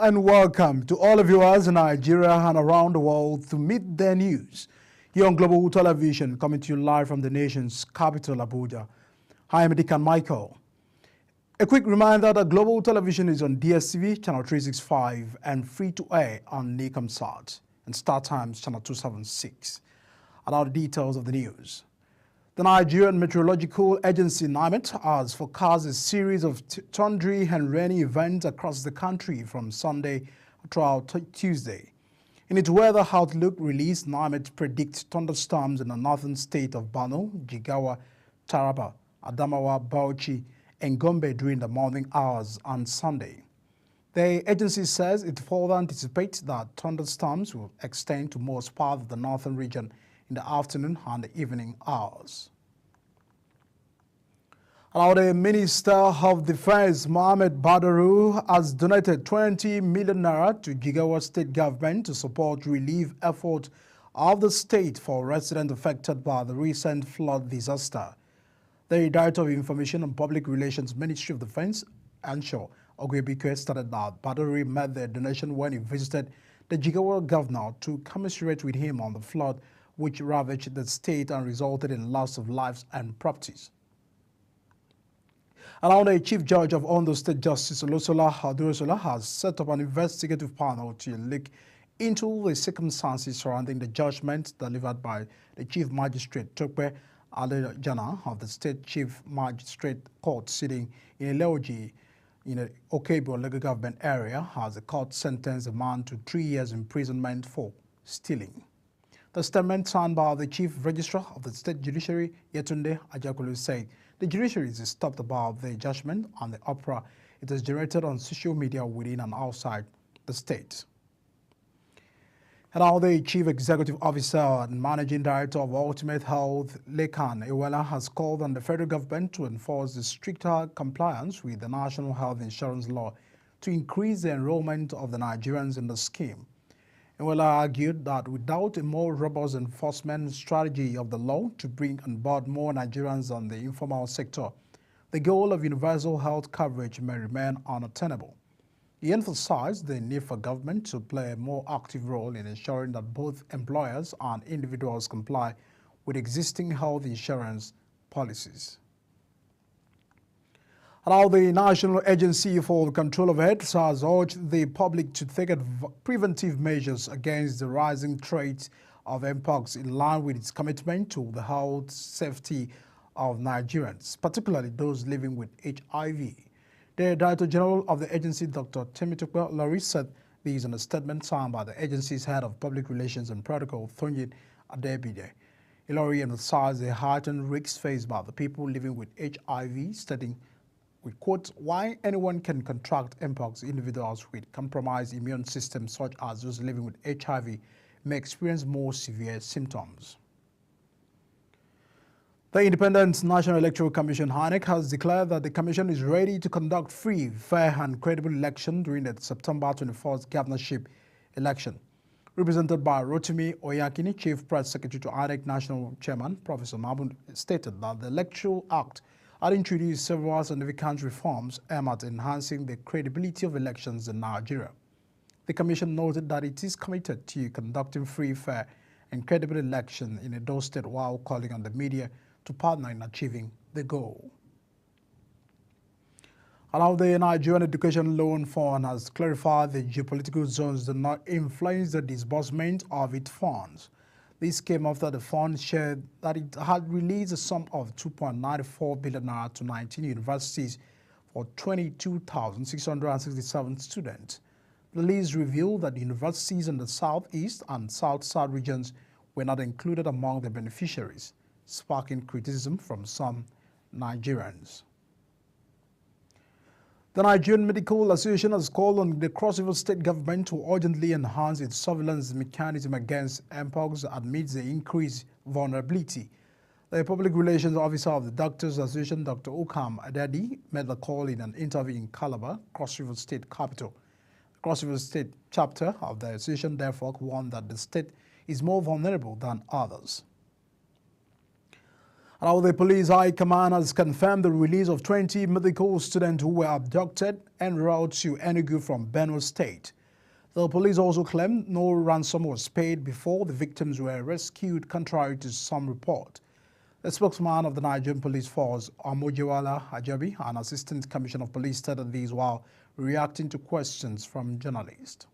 and welcome to all the viewers in Nigeria and around the world to meet their news here on Global Television, coming to you live from the nation's capital, Abuja. Hi, I'm Dick and Michael. A quick reminder that Global Television is on DSTV, channel 365, and free-to-air on Nicomsat, and StarTimes, channel 276. And now the details of the news. The Nigerian Meteorological Agency, NIMET, has forecast a series of thundery and rainy events across the country from Sunday throughout Tuesday. In its weather outlook release, NIMET predicts thunderstorms in the northern state of Borno, Jigawa, Taraba, Adamawa, Bauchi, and Gombe during the morning hours on Sunday. The agency says it further anticipates that thunderstorms will extend to most parts of the northern region in the afternoon and the evening hours. Now, the Minister of Defense, Mohammed Badaru, has donated 20 million naira to Jigawa State Government to support relief efforts of the state for residents affected by the recent flood disaster. The Director of Information and Public Relations, Ministry of Defense, Ansho Ogwebike, stated that Badaru made the donation when he visited the Jigawa governor to commiserate with him on the flood which ravaged the state and resulted in loss of lives and properties. And now the Chief Judge of Ondo State Justice Olosola Adurosola has set up an investigative panel to look into the circumstances surrounding the judgment delivered by the Chief Magistrate Tope Alejana of the State Chief Magistrate Court sitting in Ileoji in the Okebo local government area, as the court sentenced a man to 3 years imprisonment for stealing. The statement signed by the Chief Registrar of the State Judiciary, Yetunde Ajakulu, said the judiciary is disturbed about the judgment and the uproar it has generated on social media within and outside the state. And now the Chief Executive Officer and Managing Director of Ultimate Health, Lekan Ewela, has called on the federal government to enforce the stricter compliance with the National Health Insurance Law to increase the enrollment of the Nigerians in the scheme. Ewela argued that without a more robust enforcement strategy of the law to bring on board more Nigerians on the informal sector, the goal of universal health coverage may remain unattainable. He emphasized the need for government to play a more active role in ensuring that both employers and individuals comply with existing health insurance policies. Now, the National Agency for the Control of AIDS has urged the public to take preventive measures against the rising threat of mpox in line with its commitment to the health safety of Nigerians, particularly those living with HIV. The Director General of the agency, Dr. Temitope Lori, said this in a statement signed by the agency's Head of Public Relations and Protocol, Thonjit Adebide. Ilori emphasized the heightened risks faced by the people living with HIV, stating, we quote, why anyone can contract mpox, individuals with compromised immune systems such as those living with HIV may experience more severe symptoms. The Independent National Electoral Commission, INEC, has declared that the commission is ready to conduct free, fair and credible election during the September 24th governorship election. Represented by Rotimi Oyakini, Chief Press Secretary to INEC National Chairman, Professor Mahmoud, stated that the Electoral Act had introduced several significant reforms aimed at enhancing the credibility of elections in Nigeria. The Commission noted that it is committed to conducting free, fair, and credible election in Edo State while calling on the media to partner in achieving the goal. Now, the Nigerian Education Loan Fund has clarified the geopolitical zones do not influence the disbursement of its funds. This came after the fund shared that it had released a sum of 2.94 billion naira to 19 universities for 22,667 students. The list revealed that universities in the southeast and south-south regions were not included among the beneficiaries, sparking criticism from some Nigerians. The Nigerian Medical Association has called on the Cross River State government to urgently enhance its surveillance mechanism against mpox amidst the increased vulnerability. The Public Relations Officer of the Doctors Association, Dr. Okam Adadi, made the call in an interview in Calabar, Cross River State capital. The Cross River State chapter of the association therefore warned that the state is more vulnerable than others. Now, the police high command has confirmed the release of 20 medical students who were abducted en route to Enugu from Benue State. The police also claimed no ransom was paid before the victims were rescued, contrary to some report. The spokesman of the Nigerian Police Force, Amojewala Ajabi, an assistant commissioner of police, stated this while reacting to questions from journalists.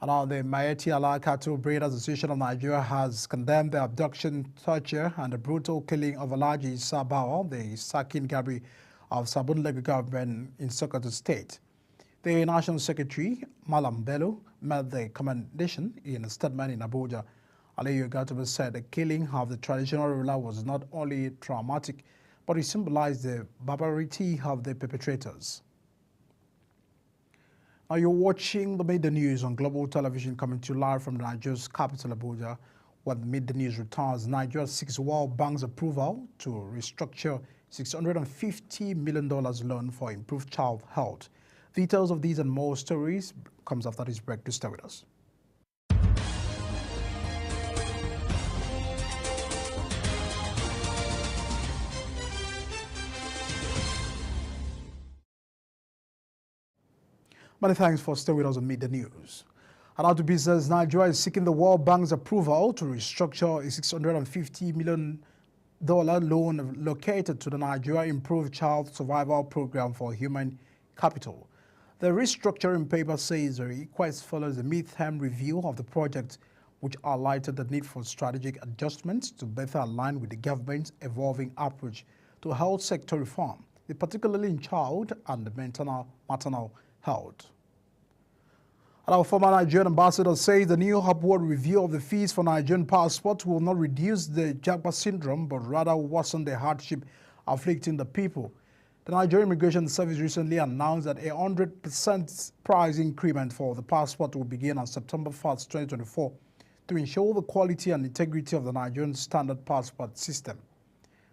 Now, the Maeti Allah Cattle Breeders Association of Nigeria has condemned the abduction, torture, and the brutal killing of Alhaji Sabawa, the Sakin Gabri of Sabon Lagos government in Sokoto State. The National Secretary, Malam Bello, made the commendation in a statement in Abuja. Aliyu Gataba said the killing of the traditional ruler was not only traumatic, but it symbolized the barbarity of the perpetrators. Now you're watching the Midday News on Global Television, coming to you live from Nigeria's capital, Abuja. When the Midday News returns, Nigeria seeks World Bank's approval to restructure $650 million loan for improved child health. Details of these and more stories comes after this break. Do stay with us. Many thanks for staying with us on Midday News. And out to business, Nigeria is seeking the World Bank's approval to restructure a $650 million loan located to the Nigeria Improved Child Survival Program for Human Capital. The restructuring paper says the request follows a mid-term review of the project, which highlighted the need for strategic adjustments to better align with the government's evolving approach to health sector reform, particularly in child and maternal health. And our former Nigerian ambassador says the new upward review of the fees for Nigerian passports will not reduce the Jagba syndrome, but rather worsen the hardship afflicting the people. The Nigerian Immigration Service recently announced that a 100% price increment for the passport will begin on September 1st, 2024, to ensure the quality and integrity of the Nigerian standard passport system.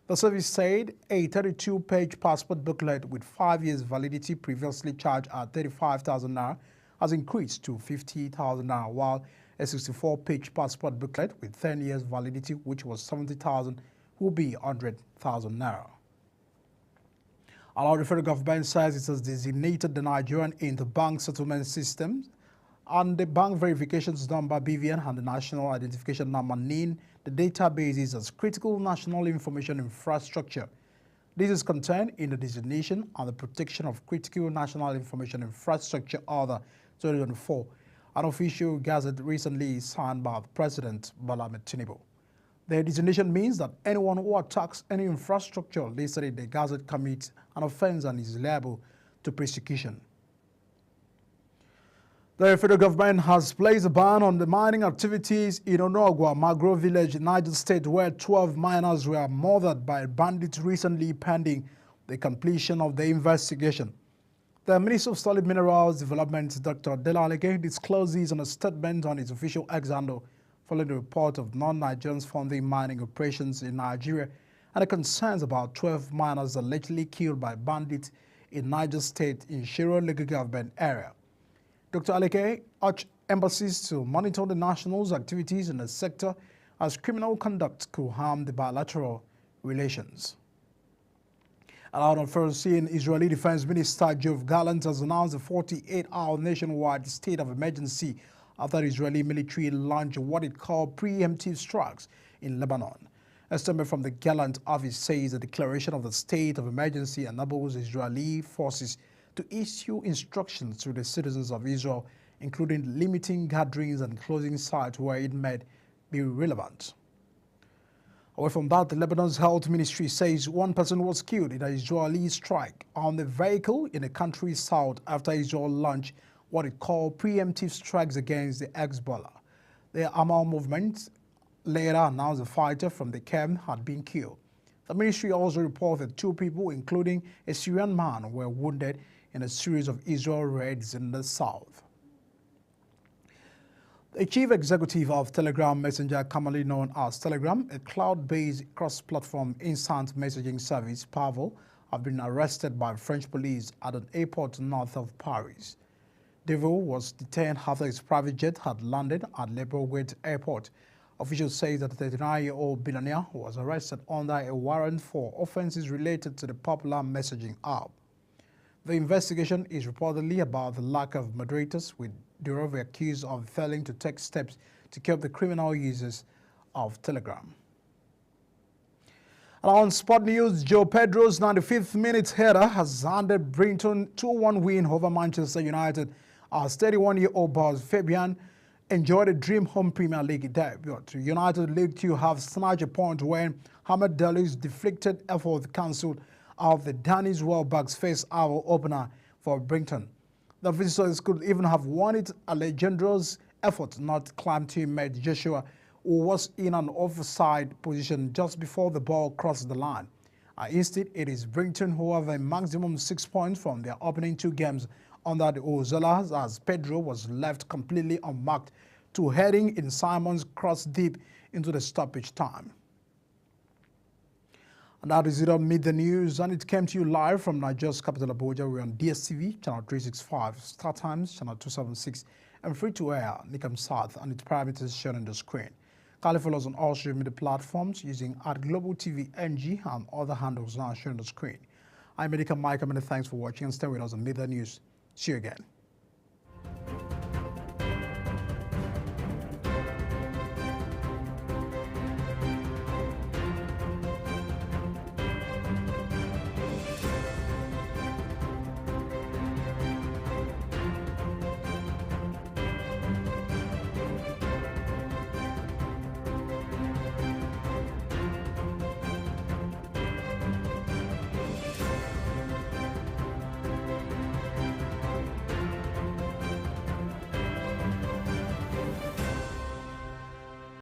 The service said a 32-page passport booklet with 5 years validity, previously charged at 35,000 naira, has increased to 50,000 naira, while a 64-page passport booklet with 10 years validity, which was 70,000, will be 100,000 naira. Our federal government says it has designated the Nigerian Interbank Settlement System and the Bank Verifications Number BVN and the National Identification Number NIN, the databases, as critical national information infrastructure. This is contained in the designation and the protection of critical national information infrastructure Order 2024, an official gazette recently signed by President Bola Ahmed Tinubu. The designation means that anyone who attacks any infrastructure listed in the gazette commits an offense and is liable to prosecution. The federal government has placed a ban on the mining activities in Onogwa, Magro Village, Niger State, where 12 miners were murdered by bandits recently, pending the completion of the investigation. The Minister of Solid Minerals Development, Dr. Dela Aleke, disclosed this in a statement on his official X handle following the report of non-Nigerians funding mining operations in Nigeria and the concerns about 12 miners allegedly killed by bandits in Niger State in Shiro Local Government area. Dr. Aleke urged embassies to monitor the national's activities in the sector as criminal conduct could harm the bilateral relations. And out on first scene, Israeli Defense Minister Yoav Gallant has announced a 48-hour nationwide state of emergency after the Israeli military launched what it called preemptive strikes in Lebanon. A statement from the Gallant office says the declaration of the state of emergency enables Israeli forces to issue instructions to the citizens of Israel, including limiting gatherings and closing sites where it may be relevant. Away from that, the Lebanon's health ministry says one person was killed in an Israeli strike on the vehicle in the country's south after Israel launched what it called preemptive strikes against the Hezbollah. The Amal movement later announced a fighter from the camp had been killed. The ministry also reported 2 people, including a Syrian man, were wounded in a series of Israel raids in the south. The chief executive of Telegram Messenger, commonly known as Telegram, a cloud-based cross-platform instant messaging service, Pavel, have been arrested by French police at an airport north of Paris. Deveau was detained after his private jet had landed at Le Bourget Airport Officials say that the 39-year-old billionaire was arrested under a warrant for offenses related to the popular messaging app. The investigation is reportedly about the lack of moderators, with Durov accused of failing to take steps to curb the criminal users of Telegram. And on sport news, Joe Pedro's 95th minute header has handed Brinton 2-1 win over Manchester United as 31-year-old boss Fabian enjoyed a dream home Premier League debut. United League 2 have snatched a point when Hamed Dali's deflected effort cancelled out the Danish Welbeck's first hour opener for Brinton. The visitors could even have won it. Alejandra's effort not climb teammate Joshua, who was in an offside position just before the ball crossed the line. Instead, it is Brinton who have a maximum 6 points from their opening 2 games under the Ozolas, as Pedro was left completely unmarked to heading in Simon's cross deep into the stoppage time. And that is it on Meet the News, and it came to you live from Nigeria's capital Abuja. We're on DSTV, channel 365, Star Times, channel 276, and free-to-air, Nikam South, and its parameters shown on the screen. Kindly follow us on all social media platforms using @GlobalTVNG and other handles now shown on the screen. I'm Medika Mike. Many thanks for watching, and stay with us on Meet the News. See you again.